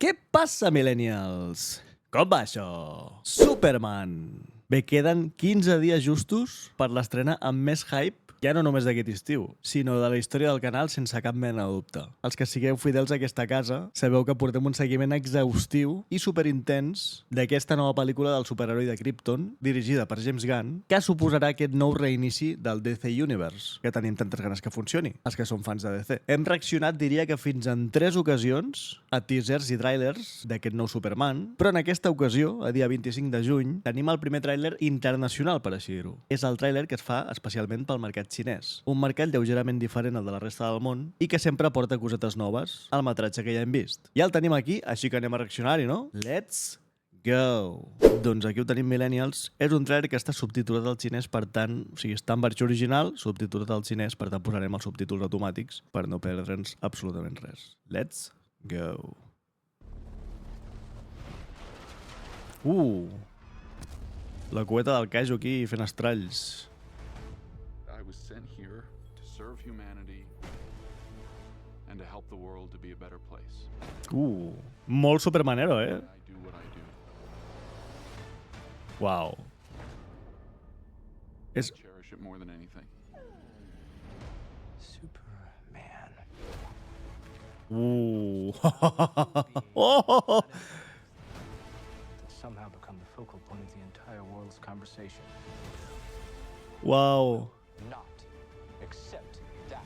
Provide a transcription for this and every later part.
Què passa, millennials? Com va això? Superman! Bé, queden 15 dies justos per l'estrena amb més hype, ja no només d'aquest estiu, sinó de la història del canal sense cap mena de dubte. Els que sigueu fidels a aquesta casa sabeu que portem un seguiment exhaustiu i superintens d'aquesta nova pel·lícula del superheroi de Krypton, dirigida per James Gunn, que suposarà aquest nou reinici del DC Universe, que tenim tantes ganes que funcioni, els que som fans de DC. Hem reaccionat, diria que fins en 3 ocasions, a teasers i trailers d'aquest nou Superman, però en aquesta ocasió, a dia 25 de juny, tenim el primer tràiler internacional, per així dir-ho. És el tràiler que es fa especialment pel mercat xinès, un mercat lleugerament diferent al de la resta del món i que sempre porta cosetes noves al metratge que ja hem vist. Ja el tenim aquí, així que anem a reaccionar-hi, no? Let's go! Doncs aquí ho tenim, millennials. És un trailer que està subtitulat al xinès, per tant, o sigui, està en versió original, subtitulat al xinès, per tant posarem els subtítols automàtics per no perdre'ns absolutament res. Let's go! La cueta del Kaiju aquí fent estralls. I was sent here to serve humanity and to help the world to be a better place. Molt supermanero, eh? I do what I do. Wow. I cherish it more than anything. Superman. Oh! Somehow become the focal point of the entire world's conversation. Wow. Not accept that.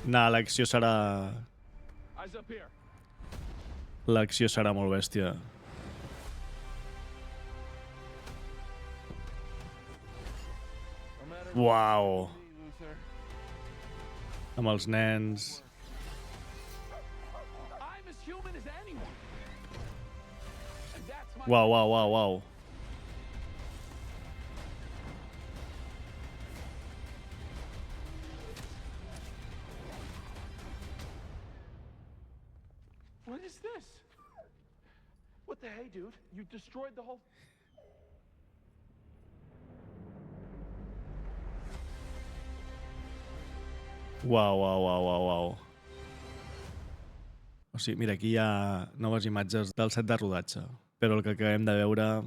Nah, l'acció serà... Eyes up here. L'acció serà molt bèstia. Wow. Amb els nens. I'm as human as anyone. And that's my Wow. What is this? What the hey, dude? You destroyed the whole... Wow. O sigui, mira, aquí hi ha noves imatges del set de rodatge, però el que acabem de veure...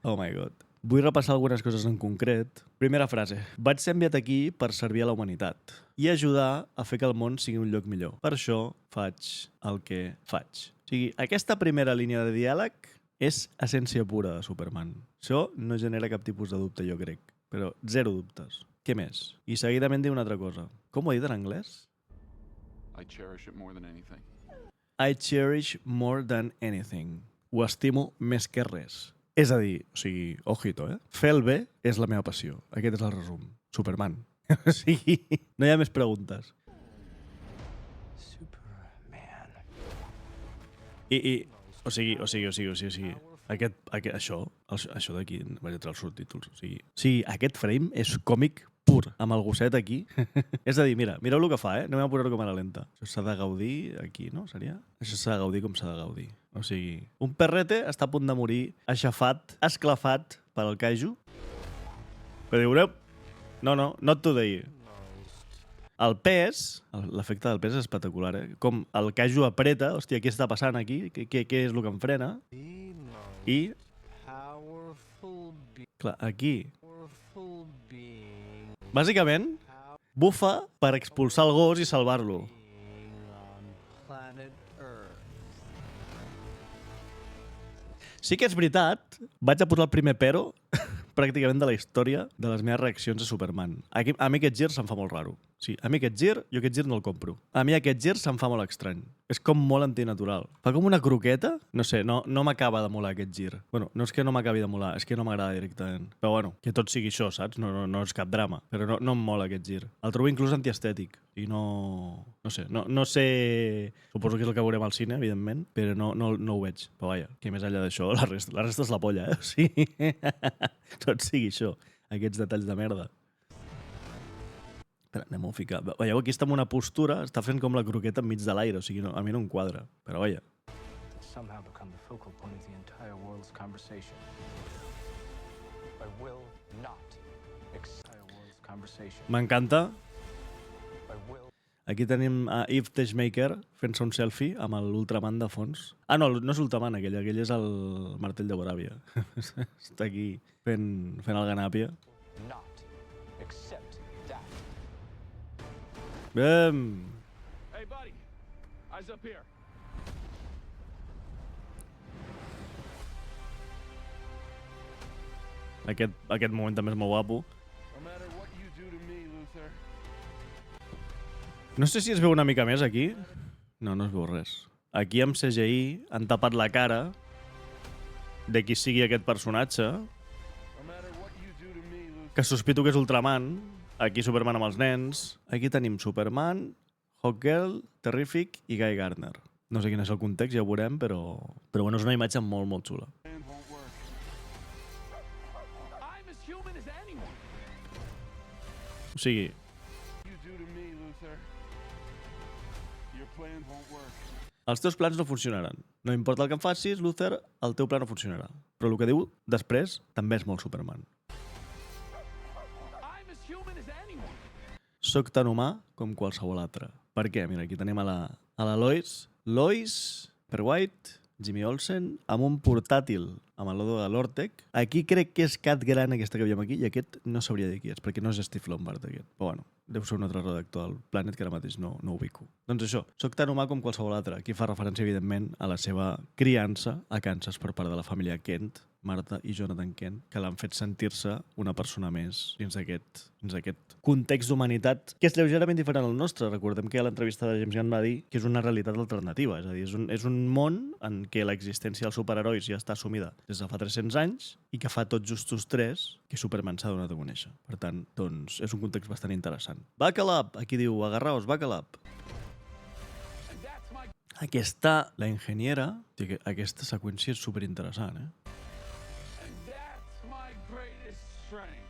Oh my god. Vull repassar algunes coses en concret. Primera frase. Vaig ser enviat aquí per servir a la humanitat i ajudar a fer que el món sigui un lloc millor. Per això faig el que faig. O sigui, aquesta primera línia de diàleg és essència pura de Superman. Això no genera cap tipus de dubte, jo crec. Però zero dubtes. Què més? I seguidament diu una altra cosa. Com ho ha dit en anglès? I cherish it more than anything. I cherish more than anything. Ho estimo més que res. És a dir, o sigui, ojito, fer el bé és la meva passió. Aquest és el resum. Superman. O sigui, no hi ha més preguntes. Superman. O sigui, això d'aquí, vaig a treure els subtítols. O sigui, aquest frame és còmic pur, amb el gosset aquí. És a dir, mireu el que fa, no m'he posat-ho com a la lenta. Això s'ha de gaudir aquí, no? Seria? Això s'ha de gaudir com s'ha de gaudir. O sigui, un perrete està a punt de morir aixafat, esclafat per al Kaiju. Però diureu, no, not today. El pes, l'efecte del pes és espectacular, Com el Kaiju apreta, hòstia, què està passant aquí? Què és el que em frena? I, clar, aquí, bàsicament, bufa per expulsar el gos i salvar-lo. Sí que és veritat, vaig a posar el primer però pràcticament de la història de les meves reaccions a Superman. A mi aquest gir se'm fa molt raro. Sí, a mi aquest gir no el compro. A mi aquest gir se'm fa molt estrany. És com molt antinatural. Fa com una croqueta. No sé, no m'acaba de molar aquest gir. Bueno, no és que no m'acabi de molar, és que no m'agrada directament. Però bueno, que tot sigui això, saps? No és cap drama. Però no em mola aquest gir. El trobo inclús antiestètic. I no sé... Suposo que és el que veurem al cine, evidentment, però no ho veig. Però vaja, que més enllà d'això, la resta és la polla, O sigui... Tot sigui això, aquests detalls de merda. Espera, anem a ficar. Veieu, aquí està en una postura, està fent com la croqueta enmig de l'aire, o sigui, a mi no em quadra, però vaja. Somehow become the focal point of the entire world's conversation. I will not accept the world's conversation. M'encanta Aquí tenim a Eve Teshmaker fent-se un selfie amb l'Ultraman de fons. Ah, no és l'Ultraman aquell és el martell de Boràvia. Està aquí fent el ganàpia. Not accept that. Bem! Hey, buddy. Eyes up here. Aquest moment també és molt guapo. No matter what you do to me, Luther. No sé si es veu una mica més aquí. No es veu res. Aquí amb CGI han tapat la cara de qui sigui aquest personatge, No matter what you do to me, Luther. que sospito que és Ultraman. Aquí Superman amb els nens. Aquí tenim Superman, Hawkgirl, Terrific i Guy Gardner. No sé quin és el context, ja ho veurem, però bueno, és una imatge molt, molt xula. Plan won't work. I'm as human as anyone. O sigui, You do to me, Luther. Your plan won't work. els teus plans no funcionaran. No importa el que em facis, Luther, el teu pla no funcionarà. Però el que diu després també és molt Superman. I'm as human as anyone. Soc tan humà com qualsevol altre. Per què? Mira, aquí tenim a la Lois. Lois, White, Jimmy Olsen, amb un portàtil amb el logo de l'Ortec. Aquí crec que és Cat Grant, aquesta que veiem aquí, i aquest no sabria dir qui és, perquè no és Steve Lombard, aquest. Però bueno, deu ser un altre redactor del Planet que ara mateix no ubico. Doncs això, soc tan humà com qualsevol altre. Aquí fa referència, evidentment, a la seva criança a Kansas per part de la família Kent, Martha i Jonathan Kent, que l'han fet sentir-se una persona més dins d'aquest context d'humanitat que és lleugerament diferent al nostre. Recordem que a l'entrevista de James Gunn va dir que és una realitat alternativa, és a dir, és un món en què l'existència dels superherois ja està assumida des de fa 300 anys i que fa tot justos 3 que Superman s'ha donat a conèixer. Per tant, doncs, és un context bastant interessant. Buckle up! Aquí diu, agarraos, buckle up! And that's my Aquesta, la enginyera, aquesta seqüència és superinteressant, eh? and that's my greatest strength.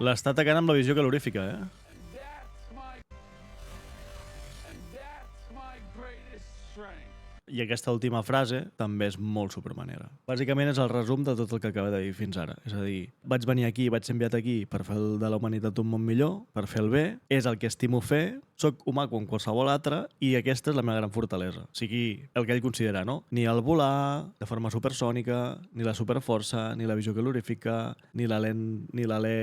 L'està atacant amb la visió calorífica, eh? And that's my greatest strength. I aquesta última frase també és molt supermanera. Bàsicament és el resum de tot el que acaba de dir fins ara. És a dir, vaig venir aquí, vaig ser enviat aquí per fer de la humanitat un món millor, per fer el bé, és el que estimo fer, soc humà com qualsevol altre i aquesta és la meva gran fortalesa. O sigui, el que ell considera, no? Ni el volar de forma supersònica, ni la superforça, ni la visió calorífica, ni l'alè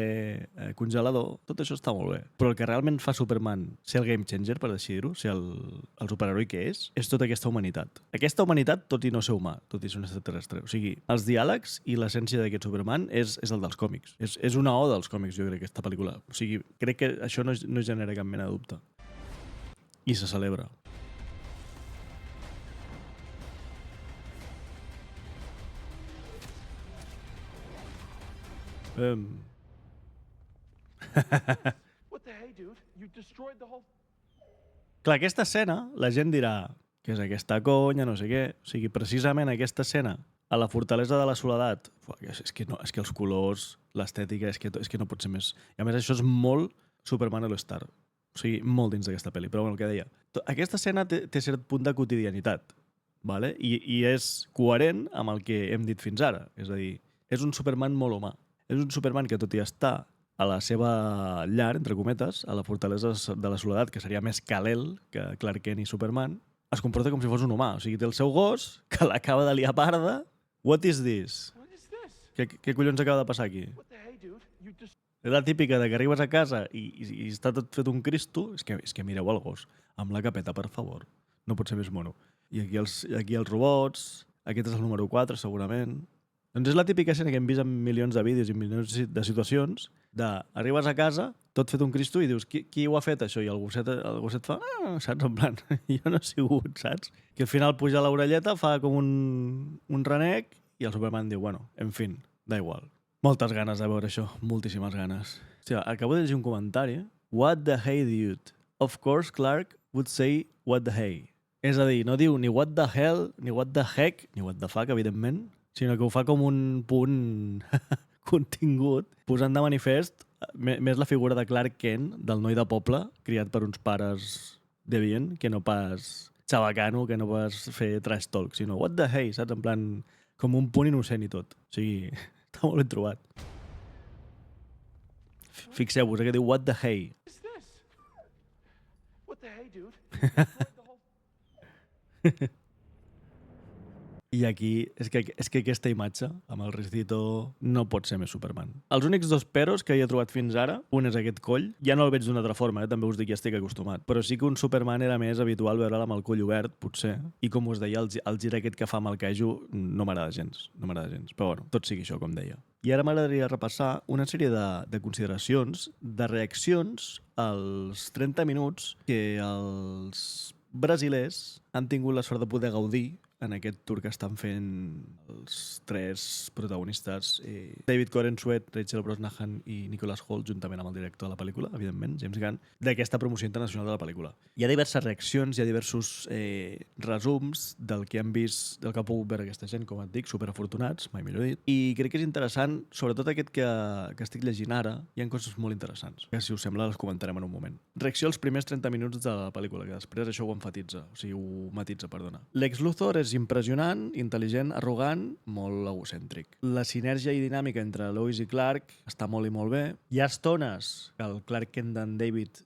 congelador, tot això està molt bé. Però el que realment fa Superman ser el game changer, per decidir-ho, ser el superheroi que és tota aquesta humanitat. Aquesta humanitat, tot i no ser humà, tot i ser un extraterrestre. O sigui, els diàlegs i l'essència d'aquest Superman és el dels còmics. És una O dels còmics, jo crec, aquesta pel·lícula. O sigui, crec que això no genera cap mena de dubte. I se celebra. What the hey, dude? You destroyed the whole... Clar, aquesta escena, la gent dirà que és aquesta conya, no sé què. O sigui, precisament aquesta escena, a la fortalesa de la soledat, és que els colors, l'estètica, és que no pot ser més. I a més, això és molt Superman All-Star. O sigui, molt dins d'aquesta pel·li. Però bueno, el que deia. Aquesta escena té cert punt de quotidianitat, vale? I és coherent amb el que hem dit fins ara. És a dir, és un Superman molt humà. És un Superman que, tot i estar a la seva llar, entre cometes, a la fortalesa de la soledat, que seria més Kal-El que Clark Kent i Superman, es comporta com si fos un humà. O sigui, té el seu gos, que l'acaba de liar parda. What is this? What is this? Què collons acaba de passar aquí? What the hey, dude? You just... És la típica de que arribes a casa i està tot fet un cristo. És que mireu el gos. Amb la capeta, per favor. No pot ser més mono. I aquí els robots. Aquest és el número 4, segurament. Doncs és la típica escena que hem vist en milions de vídeos i milions de situacions arribes a casa, tot fet un cristo, i dius, qui ho ha fet, això? I el gosset fa, saps? En plan, jo no he sigut, saps? Que al final puja l'orelleta, fa com un renec, i el Superman diu, bueno, en fin, da igual. Moltes ganes de veure això, moltíssimes ganes. Hòstia, acabo de llegir un comentari. What the hey, dude? Of course, Clark would say what the hey. És a dir, no diu ni what the hell, ni what the heck, ni what the fuck, evidentment, sinó que ho fa com un punt contingut, posant de manifest més la figura de Clark Kent, del noi de poble, criat per uns pares devient, que no pas xabacano, que no pas fer trash talk, sinó what the hey, saps? En plan, com un punt innocent i tot. O sigui, està molt ben trobat. Fixeu-vos, que diu what the hey. What is this? dude. I aquí, és que aquesta imatge, amb el Ricito, no pot ser més Superman. Els únics dos peros que he trobat fins ara, un és aquest coll, ja no el veig d'una altra forma, també us dic, ja estic acostumat, però sí que un Superman era més habitual veure'l amb el coll obert, potser, i com us deia, el gir aquest que fa amb el Kaiju no m'agrada gens, però bueno, tot sigui això, com deia. I ara m'agradaria repassar una sèrie de consideracions, de reaccions als 30 minuts que els brasilers han tingut la sort de poder gaudir en aquest tour que estan fent els tres protagonistes, David Corenswet, Rachel Brosnahan i Nicholas Hoult, juntament amb el director de la pel·lícula, evidentment, James Gunn, d'aquesta promoció internacional de la pel·lícula. Hi ha diverses reaccions, hi ha diversos resums del que han vist, del que ha pogut veure aquesta gent, com et dic, superafortunats, mai millor dit, i crec que és interessant, sobretot aquest que estic llegint ara, hi ha coses molt interessants, que si us sembla les comentarem en un moment. Reacció als primers 30 minuts de la pel·lícula, que després això ho matitza, perdona. Lex Luthor és impressionant, intel·ligent, arrogant, molt egocèntric. La sinergia i dinàmica entre Lois i Clark està molt i molt bé. Hi ha estones que el Clark Kent d'en David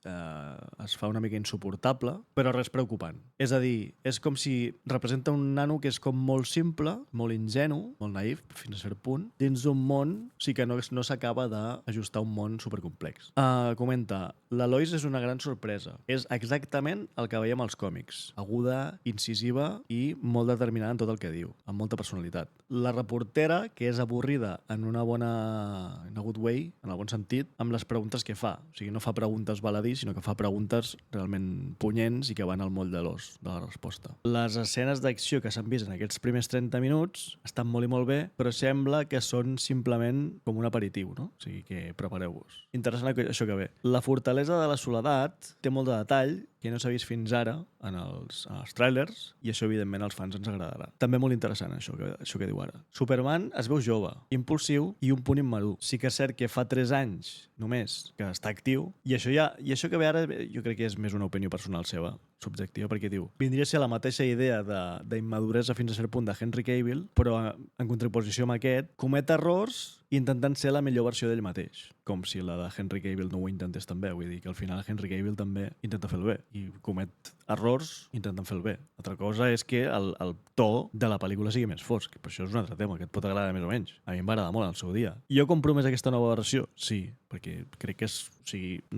es fa una mica insuportable, però res preocupant. És a dir, és com si representa un nano que és com molt simple, molt ingenu, molt naïf, fins a cert punt, dins d'un món, sí que no s'acaba d'ajustar un món supercomplex. Comenta, la Lois és una gran sorpresa. És exactament el que veiem als còmics. Aguda, incisiva i molt determinada en tot el que diu, amb molta personalitat. La reportera, que és avorrida en una bona... in a good way, en el bon sentit, amb les preguntes que fa. O sigui, no fa preguntes baladís, sinó que fa preguntes realment punyents i que van al moll de l'os de la resposta. Les escenes d'acció que s'han vist en aquests primers 30 minuts estan molt i molt bé, però sembla que són simplement com un aperitiu, no? O sigui que prepareu-vos. Interessant això que ve. La fortalesa de la soledat té molt de detall que no s'ha vist fins ara en els tràilers i això evidentment als fans ens agradarà. També molt interessant això que diu ara. Superman es veu jove, impulsiu i un punt immadur. Sí que és cert que fa 3 anys només que està actiu i això que ve ara jo crec que és més una opinió personal seva, subjectiva, perquè diu, vindria a ser la mateixa idea d'immaduresa fins a cert punt de Henry Cavill, però en contraposició amb aquest, comet errors intentant ser la millor versió d'ell mateix, com si la de Henry Cavill no ho intentés també, vull dir que al final Henry Cavill també intenta fer el bé i comet errors intentant fer el bé. Altra cosa és que el to de la pel·lícula sigui més fosc, però això és un altre tema que et pot agradar més o menys. A mi em va agradar molt al seu dia. Jo compro més aquesta nova versió? Sí, perquè crec que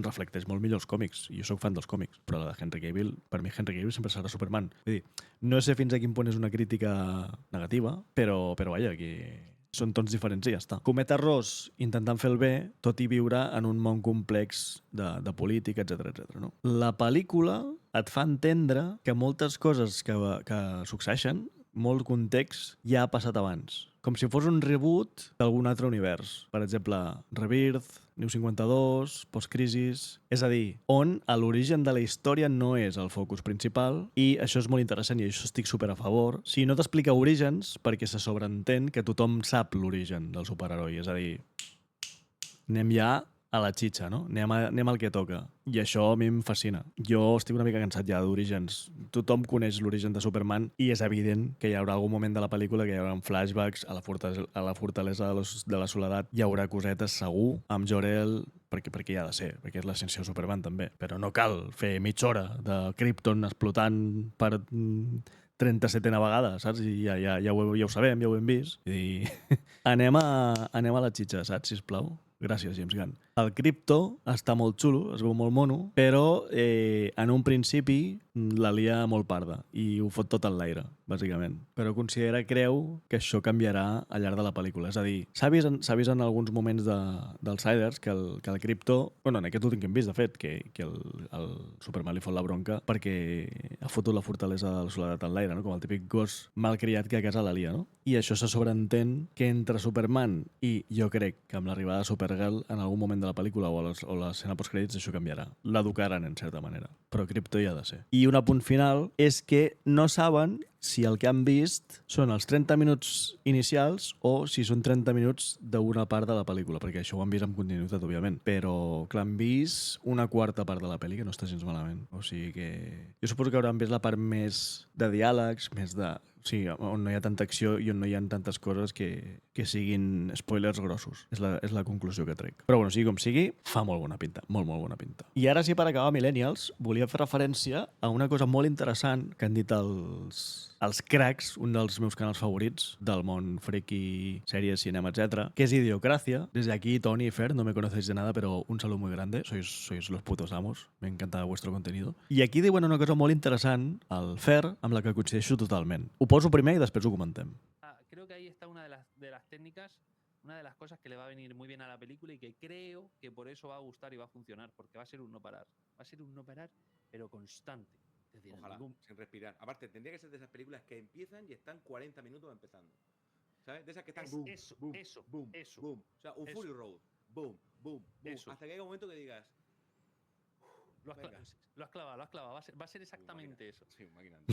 reflecteix molt millor els còmics i jo sóc fan dels còmics, però la de Henry Cavill, per mi Henry Cavill sempre serà Superman. Vull dir, no sé fins a quin punt és una crítica negativa, però vaja, que són tons diferents i ja està. Comet errors intentant fer el bé, tot i viure en un món complex de política, etc. No? La pel·lícula et fa entendre que moltes coses que succeeixen, molt context, ja ha passat abans. Com si fos un reboot d'algun altre univers. Per exemple, Rebirth, New 52, Postcrisis... És a dir, on l'origen de la història no és el focus principal i això és molt interessant i això estic super a favor. Si no t'explica orígens, perquè se sobreentén que tothom sap l'origen del superheroi. És a dir, anem ja a la xitxa, no? Anem al que toca. I això a mi em fascina. Jo estic una mica cansat ja d'orígens. Tothom coneix l'origen de Superman i és evident que hi haurà algun moment de la pel·lícula que hi haurà flashbacks a la fortalesa de la soledat. Hi haurà cosetes segur, amb Jor-El, perquè hi ha de ser, perquè és l'essència de Superman també. Però no cal fer mitja hora de Krypton explotant per 37a vegada, saps? I ja ho sabem, ja ho hem vist. I anem a la xitxa, saps, sisplau? Gràcies, James Gunn. El Krypto està molt xulo, es veu molt mono, però en un principi la lia molt parda i ho fot tot en l'aire, bàsicament. Però creu que això canviarà al llarg de la pel·lícula. És a dir, s'ha vist en alguns moments dels Siders que el Krypto, bueno, en aquest últim que hem vist, de fet, que el Superman li fot la bronca perquè ha fotut la fortalesa de la soledat en l'aire, no? Com el típic gos malcriat que a casa la lia, no? I això se sobreentén que entre Superman i jo crec que amb l'arribada de Supergirl en algun moment de la pel·lícula o l'escena postcrèdits això canviarà. L'educaran en certa manera. Però Krypto hi ha de ser. I un apunt final és que no saben si el que han vist són els 30 minuts inicials o si són 30 minuts d'una part de la pel·lícula, perquè això ho han vist amb continuïtat, òbviament. Però, clar, han vist una quarta part de la pel·li, que no està gens malament. O sigui que... Jo suposo que hauran vist la part més de diàlegs, més de... Sí, on no hi ha tanta acció i on no hi ha tantes coses que siguin spoilers grossos. És la conclusió que trec. Però bueno, sigui com sigui, fa molt bona pinta. Molt, molt bona pinta. I ara sí, per acabar Millennials, volia fer referència a una cosa molt interessant que han dit els cracks, un dels meus canals favorits del món friki, sèries, cinema, etc, que és Idiocracia. Desde aquí, Tony y Fer, no me conocéis de nada, pero un saludo muy grande. Sois los putos amos. Me encanta vuestro contenido. I aquí diuen una cosa molt interessant, el Fer, amb la que coincideixo totalment. Ho poso primer i després ho comentem. Creo que ahí está una de las técnicas, una de las cosas que le va a venir muy bien a la película y que creo que por eso va a gustar y va a funcionar, porque va a ser un no parar. Va a ser un no parar, pero constante. Es decir, Ojalá, sin respirar. Aparte, tendría que ser de esas películas que empiezan y están 40 minutos empezando. ¿Sabes? De esas que están boom, boom, boom, boom. O sea, un Fury Road. Boom, boom, boom. Hasta que haya un momento que digas... Lo has clavado. Va a ser exactamente eso. Sí, un maquinante.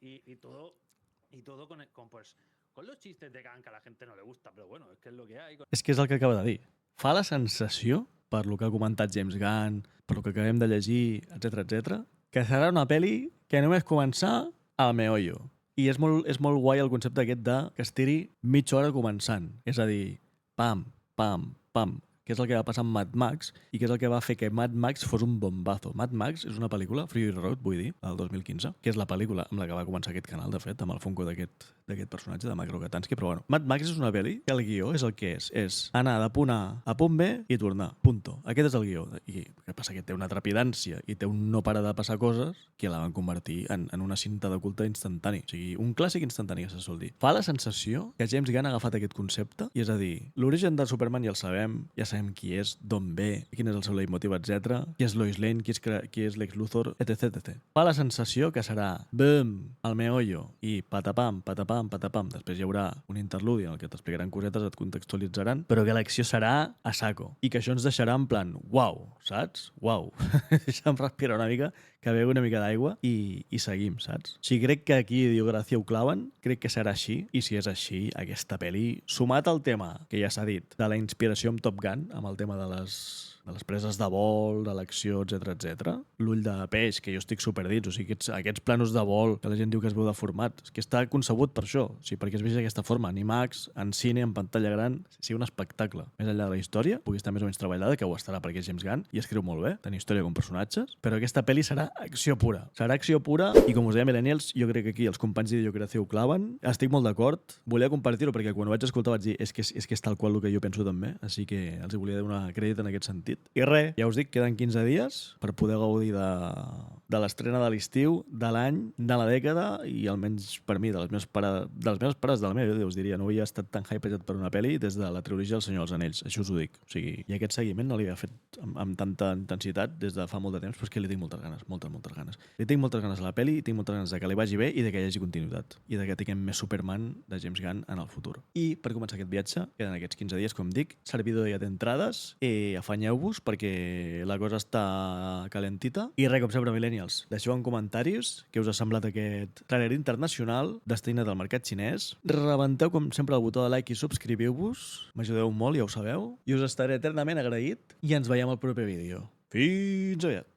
y todo con los chistes de Khan que a la gente no le gusta, pero bueno, es que es lo que hay. És que és el que acaba de dir. Fa la sensació, per lo que ha comentat James Gunn, per lo que acabem de llegir, etc, que serà una pel·li que només començar al meollo. I és molt guai el concepte aquest de que es tiri mitja hora començant. És a dir, pam, pam, pam, que és el que va passar amb Mad Max i que és el que va fer que Mad Max fos un bombazo. Mad Max és una pel·lícula, Fury Road, vull dir, del 2015, que és la pel·lícula amb la que va començar aquest canal, de fet, amb el Funko d'aquest personatge, de Macro Katansky, però bueno. Mad Max és una pel·li que el guió és el que és anar de punt A a punt B i tornar, punto. Aquest és el guió. I què passa? Que té una trepidància i té un no para de passar coses que la van convertir en una cinta de culte instantani. O sigui, un clàssic instantani, que se sol dir. Fa la sensació que James Gunn ha agafat aquest concepte i és a dir, l'origen de Superman ja el sabem, ja sabem qui és, d'on ve, quin és el seu leitmotiv, etc. Qui és Lois Lane, qui és Lex Luthor, etc. Fa la sensació que serà boom, al meollo i patapam, patapam, patapam. Després hi haurà un interludi en el que t'explicaran cosetes, et contextualitzaran, però que l'acció serà a saco. I que això ens deixarà en plan, uau, saps? Uau. Deixa'm respirar una mica, que begue una mica d'aigua i seguim, saps? Si crec que aquí Idiocràcia ho claven, crec que serà així, i si és així, aquesta pel·li, sumat al tema, que ja s'ha dit, de la inspiració amb Top Gun, amb el tema de les preses de vol, de l'acció, etc. L'ull de peix, que jo estic superdits, o sigui, aquests planos de vol que la gent diu que es veu de format, que està concebut per això, o sigui, perquè es vegi d'aquesta forma, en IMAX, en cine, en pantalla gran, sigui un espectacle. Més enllà de la història, pugui estar més o menys treballada, que ho estarà perquè és James Gunn, i escriu molt bé, tant història com personatges, però aquesta pel·li serà acció pura. Serà acció pura, i com us deia Millennials, jo crec que aquí els companys d'Idiocràcia ho claven, estic molt d'acord, volia compartir-ho perquè quan ho vaig escoltar vaig dir és que és tal qual el que jo penso també, així que els volia donar crèdit en aquest sentit. I res, ja us dic, queden 15 dies per poder gaudir de l'estrena de l'estiu, de l'any, de la dècada i almenys per mi, de les meves pares de la meva vida, us diria. No havia estat tan hypejat per una pel·li des de la trilogia del Senyor dels Anells, això us ho dic. O sigui, i aquest seguiment no l'havia fet amb tanta intensitat des de fa molt de temps, però és que li tinc moltes ganes, moltes ganes. Li tinc moltes ganes a la pel·li, tinc moltes ganes de que li vagi bé i de que hi hagi continuïtat. I de que tinguem més Superman de James Gunn en el futur. I per començar aquest viatge, queden aquests 15 dies, com dic, servidor ja té entrades, afanyeu-vos perquè la cosa està calentita. I res, com sempre, Millennials, deixeu en comentaris què us ha semblat aquest trailer internacional destinat al mercat xinès. Rebenteu, com sempre, el botó de like i subscriviu-vos. M'ajudeu molt, ja ho sabeu. I us estaré eternament agraït. I ens veiem al proper vídeo. Fins aviat!